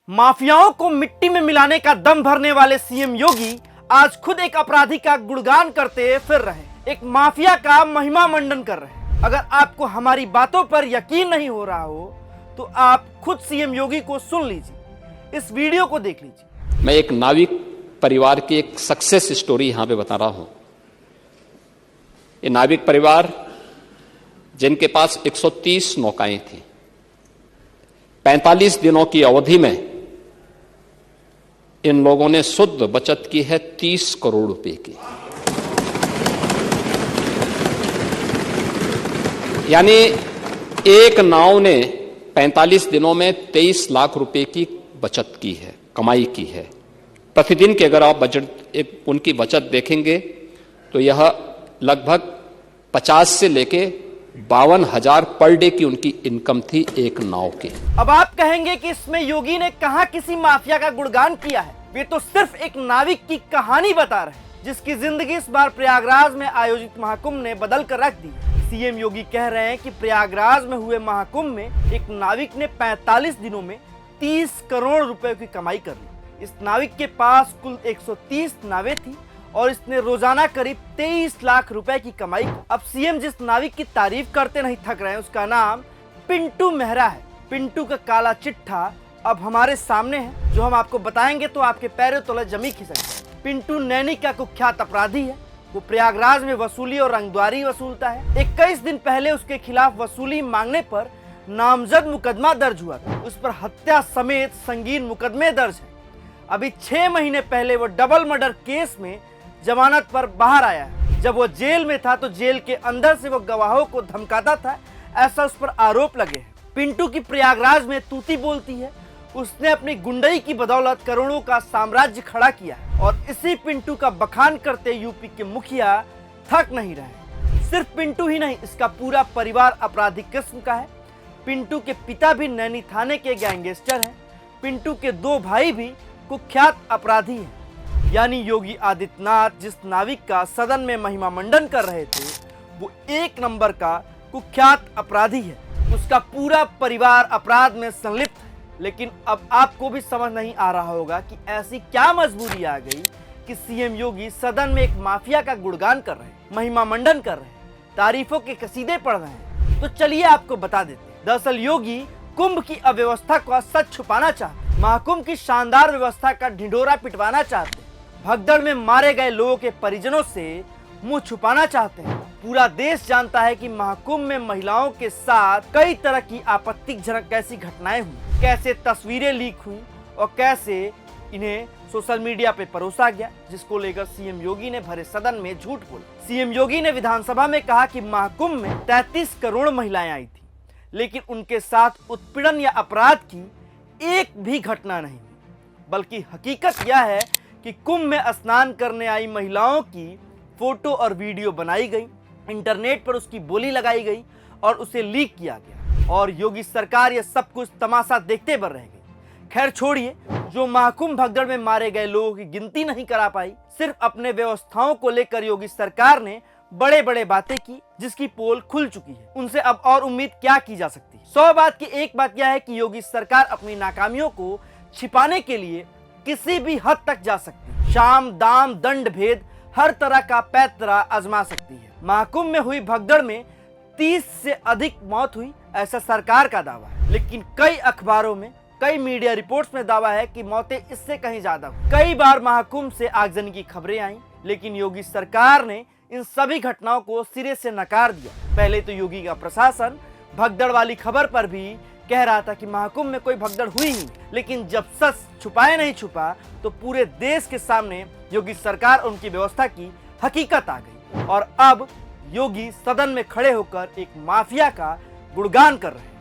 माफियाओं को मिट्टी में मिलाने का दम भरने वाले सीएम योगी आज खुद एक अपराधी का गुणगान करते फिर रहे, एक माफिया का महिमा मंडन कर रहे। अगर आपको हमारी बातों पर यकीन नहीं हो रहा हो तो आप खुद सीएम योगी को सुन लीजिए, इस वीडियो को देख लीजिए। मैं एक नाविक परिवार की एक सक्सेस स्टोरी यहां पे बता रहा हूं। ये नाविक परिवार जिनके पास 130 नौकाएं थी, 45 दिनों की अवधि में इन लोगों ने शुद्ध बचत की है 30 करोड़ रुपए की। यानी एक नाव ने 45 दिनों में 23 लाख रुपए की बचत की है, कमाई की है। प्रतिदिन की अगर आप उनकी बचत देखेंगे तो यह लगभग 50 से लेके 52,000 पर डे की उनकी इनकम थी एक नाव की। अब आप कहेंगे कि इसमें योगी ने कहां किसी माफिया का गुणगान किया है। वे तो सिर्फ एक नाविक की कहानी बता रहे हैं जिसकी जिंदगी इस बार प्रयागराज में आयोजित महाकुंभ ने बदल कर रख दी। सीएम योगी कह रहे हैं कि प्रयागराज में हुए महाकुंभ में एक नाविक ने 45 दिनों में 30 करोड़ रुपए की कमाई कर ली। इस नाविक के पास कुल 130 नावें थी और इसने रोजाना करीब 23 लाख रुपए की कमाई की। अब सीएम जिस नाविक की तारीफ करते नहीं थक रहे हैं उसका नाम पिंटू मेहरा है। पिंटू का काला चिट्ठा अब हमारे सामने है, जो हम आपको बताएंगे तो आपके पैरों तले जमी खिसक जाए। पिंटू नैनी का कुख्यात अपराधी है। वो प्रयागराज में वसूली और रंगद्वारी वसूलता है। 21 दिन पहले उसके खिलाफ वसूली मांगने पर नामजद मुकदमा दर्ज हुआ था। उस पर हत्या समेत संगीन मुकदमे दर्ज है। अभी 6 महीने पहले वो डबल मर्डर केस में जमानत पर बाहर आया है। जब वो जेल में था तो जेल के अंदर से वो गवाहों को धमकाता था, ऐसा उस पर आरोप लगे हैं। पिंटू की प्रयागराज में तूती बोलती है। उसने अपनी गुंडई की बदौलत करोड़ों का साम्राज्य खड़ा किया है और इसी पिंटू का बखान करते यूपी के मुखिया थक नहीं रहे। सिर्फ पिंटू ही नहीं, इसका पूरा परिवार आपराधिक किस्म का है। पिंटू के पिता भी नैनी थाने के गैंगस्टर हैं। पिंटू के 2 भाई भी कुख्यात अपराधी हैं। यानी योगी आदित्यनाथ जिस नाविक का सदन में महिमा मंडन कर रहे थे वो 1 नंबर का कुख्यात अपराधी है। उसका पूरा परिवार अपराध में संलिप्त है। लेकिन अब आपको भी समझ नहीं आ रहा होगा कि ऐसी क्या मजबूरी आ गई कि सीएम योगी सदन में एक माफिया का गुणगान कर रहे हैं, महिमा मंडन कर रहे हैं, तारीफों के कसीदे पढ़ रहे हैं। तो चलिए आपको बता देते हैं। दरअसल योगी कुंभ की अव्यवस्था का सच छुपाना चाहते, महाकुंभ की शानदार व्यवस्था का ढिंढोरा पिटवाना चाहते, भगदड़ में मारे गए लोगों के परिजनों से मुंह छुपाना चाहते हैं। पूरा देश जानता है कि महाकुंभ में महिलाओं के साथ कई तरह की आपत्तिजनक कैसी घटनाएं हुई, कैसे तस्वीरें लीक हुई और कैसे इन्हें सोशल मीडिया पे परोसा गया, जिसको लेकर सीएम योगी ने भरे सदन में झूठ बोला। सीएम योगी ने विधानसभा में कहा कि महाकुंभ में 33 करोड़ महिलाएं आई थी, लेकिन उनके साथ उत्पीड़न या अपराध की एक भी घटना नहीं, बल्कि हकीकत यह है कि कुंभ में स्नान करने आई महिलाओं की फोटो और वीडियो बनाई गई, इंटरनेट पर उसकी बोली लगाई गई और उसे लीक किया गया और योगी सरकार यह सब कुछ तमाशा देखते बन रह गई। खैर छोड़िए, जो महाकुंभ भगदड़ में मारे गए लोगों की गिनती नहीं करा पाई, सिर्फ अपने व्यवस्थाओं को लेकर योगी सरकार ने बड़े बड़े बातें की जिसकी पोल खुल चुकी है। उनसे अब और उम्मीद क्या की जा सकती है। 100 बात की एक बात यह है कि योगी सरकार अपनी नाकामियों को छिपाने के लिए किसी भी हद तक जा सकती है। शाम दाम दंड भेद हर तरह का पैतरा आजमा सकती है। महाकुंभ में हुई भगदड़ में 30 से अधिक मौत हुई, ऐसा सरकार का दावा है। लेकिन कई अखबारों में, कई मीडिया रिपोर्ट्स में दावा है कि मौतें इससे कहीं ज्यादा हुई। कई बार महाकुंभ से आगजनी की खबरें आई, लेकिन योगी सरकार ने इन सभी घटनाओं को सिरे से नकार दिया। पहले तो योगी का प्रशासन भगदड़ वाली खबर पर भी कह रहा था कि महाकुंभ में कोई भगदड़ हुई ही, लेकिन जब सच छुपाए नहीं छुपा तो पूरे देश के सामने योगी सरकार और उनकी व्यवस्था की हकीकत आ गई और अब योगी सदन में खड़े होकर एक माफिया का गुणगान कर रहे हैं।